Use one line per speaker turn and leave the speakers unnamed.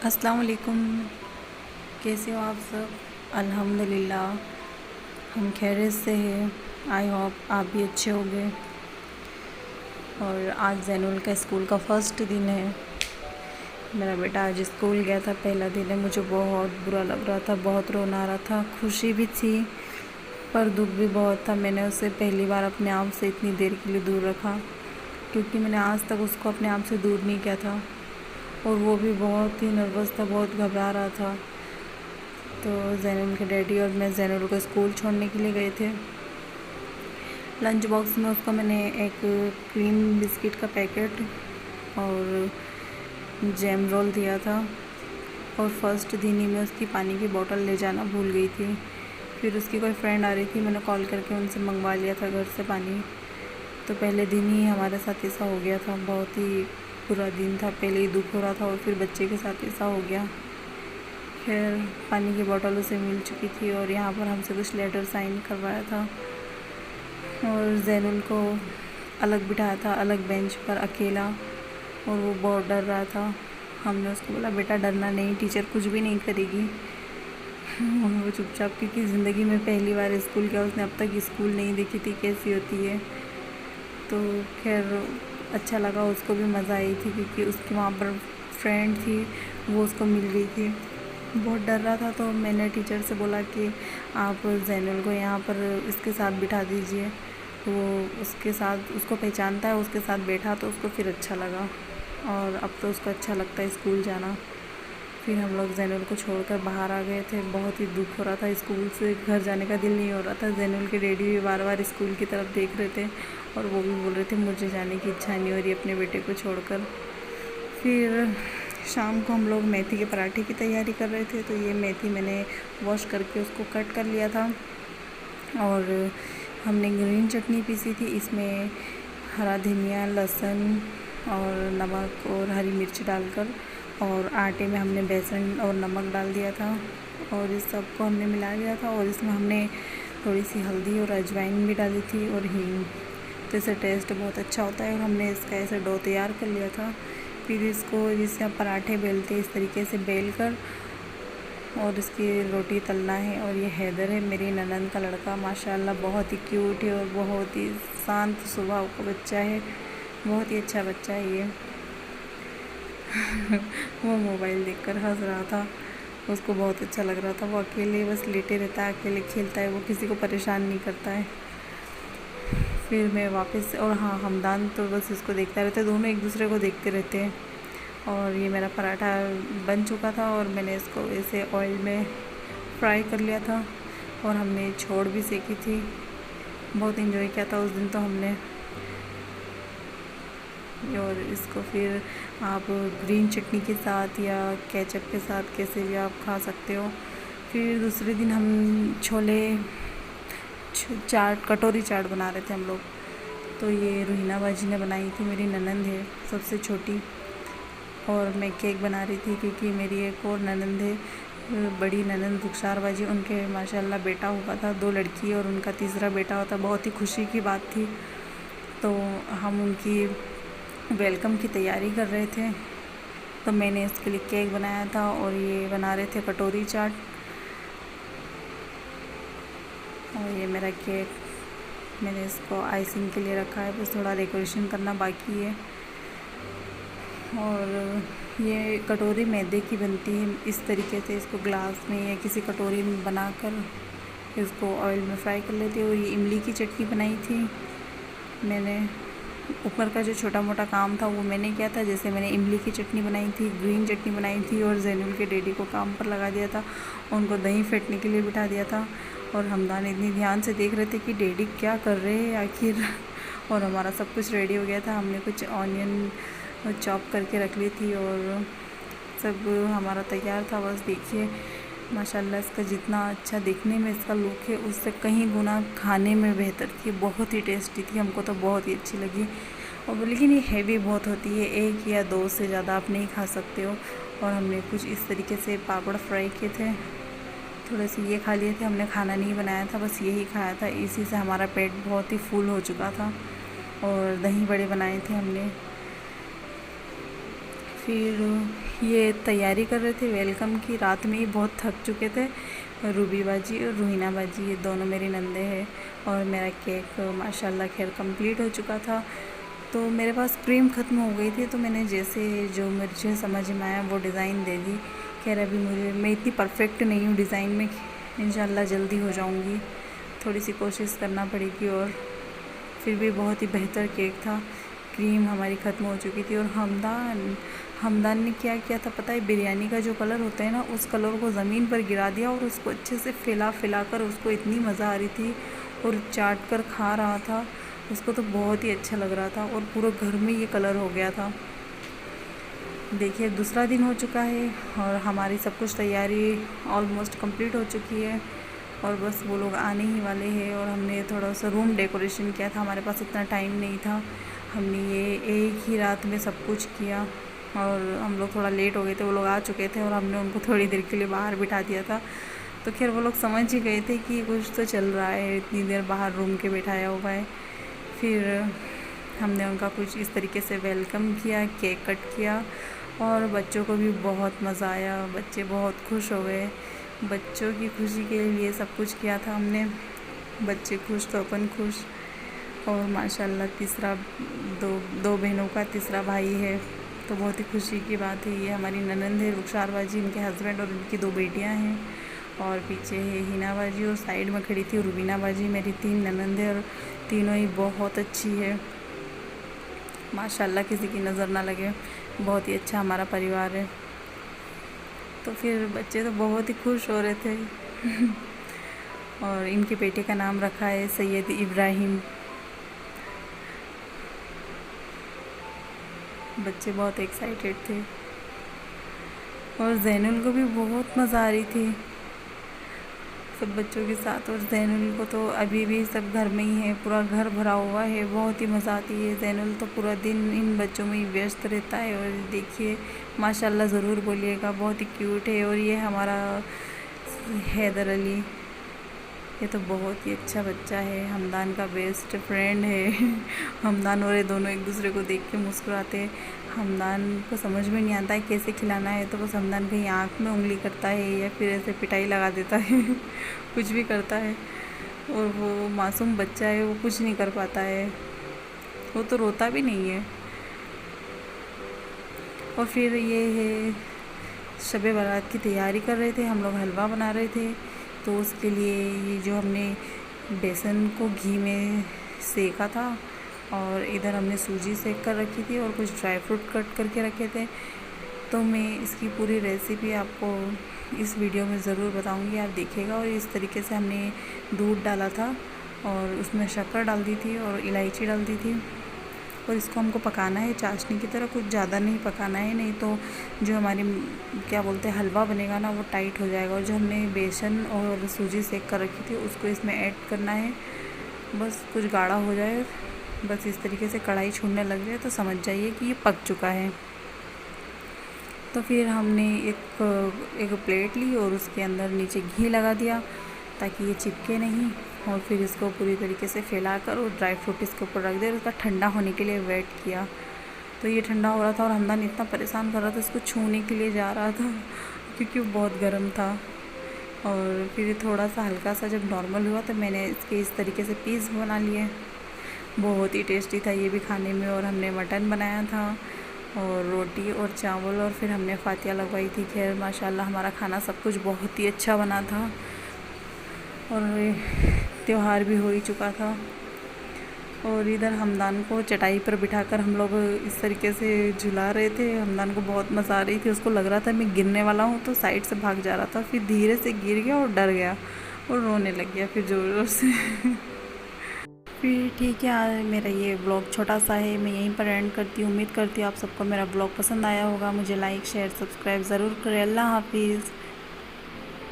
अस्सलाम वालेकुम। कैसे हो आप सब? अल्हम्दुलिल्लाह हम खैरियत से हैं। आई होप आप भी अच्छे होंगे। और आज जैनुल का स्कूल का फ़र्स्ट दिन है। मेरा बेटा आज स्कूल गया था, पहला दिन है। मुझे बहुत बुरा लग रहा था, बहुत रोना आ रहा था। खुशी भी थी पर दुख भी बहुत था। मैंने उसे पहली बार अपने आप से इतनी देर के लिए दूर रखा, क्योंकि मैंने आज तक उसको अपने आप से दूर नहीं किया था। और वो भी बहुत ही नर्वस था, बहुत घबरा रहा था। तो जैनुल के डैडी और मैं जैनुल को स्कूल छोड़ने के लिए गए थे। लंच बॉक्स में उसको मैंने एक क्रीम बिस्किट का पैकेट और जैम रोल दिया था। और फर्स्ट दिन ही मैं उसकी पानी की बोतल ले जाना भूल गई थी। फिर उसकी कोई फ्रेंड आ रही थी, मैंने कॉल करके उनसे मंगवा लिया था घर से पानी। तो पहले दिन ही हमारे साथ ऐसा हो गया था। बहुत ही बुरा दिन था। पहले ही दुख हो रहा था और फिर बच्चे के साथ ऐसा हो गया। खैर पानी की बोतल उसे मिल चुकी थी और यहाँ पर हमसे कुछ लेटर साइन करवाया था। और जैनुल को अलग बिठाया था, अलग बेंच पर अकेला, और वो बहुत डर रहा था। हमने उसको बोला बेटा डरना नहीं, टीचर कुछ भी नहीं करेगी। और वो चुपचाप, क्योंकि ज़िंदगी में पहली बार स्कूल गया, उसने अब तक स्कूल नहीं देखी थी कैसी होती है। तो खैर अच्छा लगा, उसको भी मज़ा आई थी, क्योंकि उसकी वहाँ पर फ्रेंड थी, वो उसको मिल गई थी। बहुत डर रहा था तो मैंने टीचर से बोला कि आप जैनुल को यहाँ पर इसके साथ बिठा दीजिए। तो उसके साथ, उसको पहचानता है, उसके साथ बैठा तो उसको फिर अच्छा लगा। और अब तो उसको अच्छा लगता है स्कूल जाना। फिर हम लोग जैनुल को छोड़कर बाहर आ गए थे। बहुत ही दुख हो रहा था, स्कूल से घर जाने का दिल नहीं हो रहा था। जैनुल के डैडी भी बार बार स्कूल की तरफ देख रहे थे और वो भी बोल रहे थे मुझे जाने की इच्छा नहीं हो रही अपने बेटे को छोड़कर। फिर शाम को हम लोग मेथी के पराठे की तैयारी कर रहे थे। तो ये मेथी मैंने वॉश करके उसको कट कर लिया था। और हमने ग्रीन चटनी पीसी थी, इसमें हरा धनिया, लहसुन और नमक और हरी मिर्च डालकर, और आटे में हमने बेसन और नमक डाल दिया था और इस सब को हमने मिला लिया था। और इसमें हमने थोड़ी सी हल्दी और अजवाइन भी डाली थी और हींग। तो इससे टेस्ट बहुत अच्छा होता है। और हमने इसका ऐसे डो तैयार कर लिया था। फिर इसको जिससे आप पराठे बेलते इस तरीके से बेल कर और इसकी रोटी तलना है। और ये हैदर है, मेरी ननंद का लड़का, माशाल्लाह बहुत ही क्यूट है और बहुत ही शांत स्वभाव का बच्चा है। बहुत ही अच्छा बच्चा है ये। वो मोबाइल देखकर हंस रहा था, उसको बहुत अच्छा लग रहा था। वो अकेले बस लेटे रहता है, अकेले खेलता है, वो किसी को परेशान नहीं करता है। फिर मैं वापस, और हाँ हमदान तो बस इसको देखता रहता है, दोनों एक दूसरे को देखते रहते हैं। और ये मेरा पराठा बन चुका था और मैंने इसको ऐसे ऑयल में फ्राई कर लिया था। और हमने छोड़ भी सेकी थी। बहुत एंजॉय किया था उस दिन तो हमने। और इसको फिर आप ग्रीन चटनी के साथ या केचप के साथ कैसे भी आप खा सकते हो। फिर दूसरे दिन हम छोले चाट, कटोरी चाट बना रहे थे हम लोग। तो ये रुहीना बाजी ने बनाई थी, मेरी ननंद है सबसे छोटी। और मैं केक बना रही थी, क्योंकि मेरी एक और ननंद है, बड़ी ननंद रुखसार बाजी, उनके माशाल्लाह बेटा हुआ था, 2 लड़की और उनका तीसरा बेटा होता। बहुत ही खुशी की बात थी। तो हम उनकी वेलकम की तैयारी कर रहे थे। तो मैंने इसके लिए केक बनाया था और ये बना रहे थे कटोरी चाट। और ये मेरा केक, मैंने इसको आइसिंग के लिए रखा है, बस थोड़ा डेकोरेशन करना बाकी है। और ये कटोरी मैदे की बनती है। इस तरीके से इसको ग्लास में या किसी कटोरी में बनाकर इसको ऑयल में फ्राई कर लेते हैं। और ये इमली की चटनी बनाई थी मैंने। ऊपर का जो छोटा मोटा काम था वो मैंने किया था, जैसे मैंने इमली की चटनी बनाई थी, ग्रीन चटनी बनाई थी, और जैनुल के डैडी को काम पर लगा दिया था, उनको दही फेंटने के लिए बिठा दिया था। और हमदान इतनी ध्यान से देख रहे थे कि डैडी क्या कर रहे हैं आखिर। और हमारा सब कुछ रेडी हो गया था। हमने कुछ ऑनियन चॉप करके रख ली थी और सब हमारा तैयार था। बस देखिए माशाल्लाह, इसका जितना अच्छा देखने में इसका लुक है, उससे कहीं गुना खाने में बेहतर थी। बहुत ही टेस्टी थी, हमको तो बहुत ही अच्छी लगी। और लेकिन ये हैवी बहुत होती है, 1 या 2 से ज़्यादा आप नहीं खा सकते हो। और हमने कुछ इस तरीके से पापड़ फ्राई किए थे, थोड़े से ये खा लिए थे। हमने खाना नहीं बनाया था, बस यही खाया था। इसी से हमारा पेट बहुत ही फुल हो चुका था। और दही बड़े बनाए थे हमने। फिर ये तैयारी कर रहे थे वेलकम की। रात में ही बहुत थक चुके थे। रूबी बाजी और रूहीना बाजी ये दोनों मेरी नंदे हैं। और मेरा केक माशाल्लाह खैर कंप्लीट हो चुका था। तो मेरे पास क्रीम ख़त्म हो गई थी, तो मैंने जैसे जो मुझे समझ में आया वो डिज़ाइन दे दी। खैर अभी मैं इतनी परफेक्ट नहीं हूँ डिज़ाइन में, इंशाल्लाह जल्दी हो जाऊँगी। थोड़ी सी कोशिश करना पड़ेगी। और फिर भी बहुत ही बेहतर केक था। क्रीम हमारी ख़त्म हो चुकी थी। और हमदान ने क्या किया था पता है, बिरयानी का जो कलर होता है ना, उस कलर को ज़मीन पर गिरा दिया और उसको अच्छे से फैला कर उसको इतनी मज़ा आ रही थी और चाट कर खा रहा था। उसको तो बहुत ही अच्छा लग रहा था और पूरे घर में ये कलर हो गया था। देखिए दूसरा दिन हो चुका है और हमारी सब कुछ तैयारी ऑलमोस्ट कंप्लीट हो चुकी है और बस वो लोग आने ही वाले हैं। और हमने थोड़ा सा रूम डेकोरेशन किया था, हमारे पास इतना टाइम नहीं था। हमने ये एक ही रात में सब कुछ किया और हम लोग थोड़ा लेट हो गए थे। वो लोग आ चुके थे और हमने उनको थोड़ी देर के लिए बाहर बिठा दिया था। तो खैर वो लोग समझ ही गए थे कि कुछ तो चल रहा है, इतनी देर बाहर रूम के बिठाया हुआ है। फिर हमने उनका कुछ इस तरीके से वेलकम किया, केक कट किया और बच्चों को भी बहुत मज़ा आया। बच्चे बहुत खुश हो गए। बच्चों की खुशी के लिए सब कुछ किया था हमने। बच्चे खुश तो अपन खुश। और माशाल्लाह तीसरा दो बहनों का तीसरा भाई है, तो बहुत ही खुशी की बात है। ये हमारी ननंद है रुखसार बाजी, इनके हस्बैंड और इनकी 2 बेटियां हैं। और पीछे है हिना बाजी और साइड में खड़ी थी रुबीना बाजी। मेरी 3 ननंद है और तीनों ही बहुत अच्छी है माशाल्लाह, किसी की नज़र ना लगे। बहुत ही अच्छा हमारा परिवार है। तो फिर बच्चे तो बहुत ही खुश हो रहे थे और इनके बेटे का नाम रखा है सैयद इब्राहिम। बच्चे बहुत एक्साइटेड थे और जैनुल को भी बहुत मज़ा आ रही थी सब बच्चों के साथ। और जैनुल को तो अभी भी सब घर में ही है, पूरा घर भरा हुआ है, बहुत ही मज़ा आती है। जैनुल तो पूरा दिन इन बच्चों में ही व्यस्त रहता है। और देखिए माशाल्लाह ज़रूर बोलिएगा, बहुत ही क्यूट है। और ये हमारा हैदर अली, ये तो बहुत ही अच्छा बच्चा है, हमदान का बेस्ट फ्रेंड है हमदान और ये दोनों एक दूसरे को देख के मुस्कुराते हैं। हमदान को समझ में नहीं आता है कैसे खिलाना है, तो बस हमदान कहीं आँख में उंगली करता है या फिर ऐसे पिटाई लगा देता है कुछ भी करता है। और वो मासूम बच्चा है, वो कुछ नहीं कर पाता है, वो तो रोता भी नहीं है। और फिर ये है शब बारात की तैयारी कर रहे थे हम लोग, हलवा बना रहे थे। तो उसके लिए ये जो हमने बेसन को घी में सेका था और इधर हमने सूजी सेक कर रखी थी और कुछ ड्राई फ्रूट कट करके रखे थे। तो मैं इसकी पूरी रेसिपी आपको इस वीडियो में ज़रूर बताऊंगी, आप देखिएगा। और इस तरीके से हमने दूध डाला था और उसमें शक्कर डाल दी थी और इलायची डाल दी थी। और इसको हमको पकाना है चाशनी की तरह, कुछ ज़्यादा नहीं पकाना है, नहीं तो जो हमारी क्या बोलते हैं हलवा बनेगा ना, वो टाइट हो जाएगा। और जो हमने बेसन और सूजी सेक कर रखी थी उसको इसमें ऐड करना है। बस कुछ गाढ़ा हो जाए, बस इस तरीके से कढ़ाई छूटने लग जाए तो समझ जाइए कि ये पक चुका है। तो फिर हमने एक प्लेट ली और उसके अंदर नीचे घी लगा दिया ताकि ये चिपके नहीं। और फिर इसको पूरी तरीके से फैलाकर और ड्राई फ्रूट इसके ऊपर रख दिया और उसका ठंडा होने के लिए वेट किया। तो ये ठंडा हो रहा था और हमदान इतना परेशान कर रहा था, इसको छूने के लिए जा रहा था क्योंकि वो बहुत गर्म था। और फिर थोड़ा सा हल्का सा जब नॉर्मल हुआ तो मैंने इसके इस तरीके से पीस बना लिए। बहुत ही टेस्टी था ये भी खाने में। और हमने मटन बनाया था और रोटी और चावल और फिर हमने फातिया लगवाई थी। खैर माशाल्लाह हमारा खाना सब कुछ बहुत ही अच्छा बना था और त्यौहार भी हो ही चुका था। और इधर हमदान को चटाई पर बिठाकर हम लोग इस तरीके से झुला रहे थे। हमदान को बहुत मज़ा आ रही थी, उसको लग रहा था मैं गिरने वाला हूँ, तो साइड से भाग जा रहा था। फिर धीरे से गिर गया और डर गया और रोने लग गया फिर ज़ोर ज़ोर से फिर ठीक है, मेरा ये ब्लॉग छोटा सा है, मैं यहीं पर एंड करती हूँ। उम्मीद करती हूँ आप सबको मेरा ब्लॉग पसंद आया होगा। मुझे लाइक शेयर सब्सक्राइब ज़रूर करें। अल्लाह हाफिज़।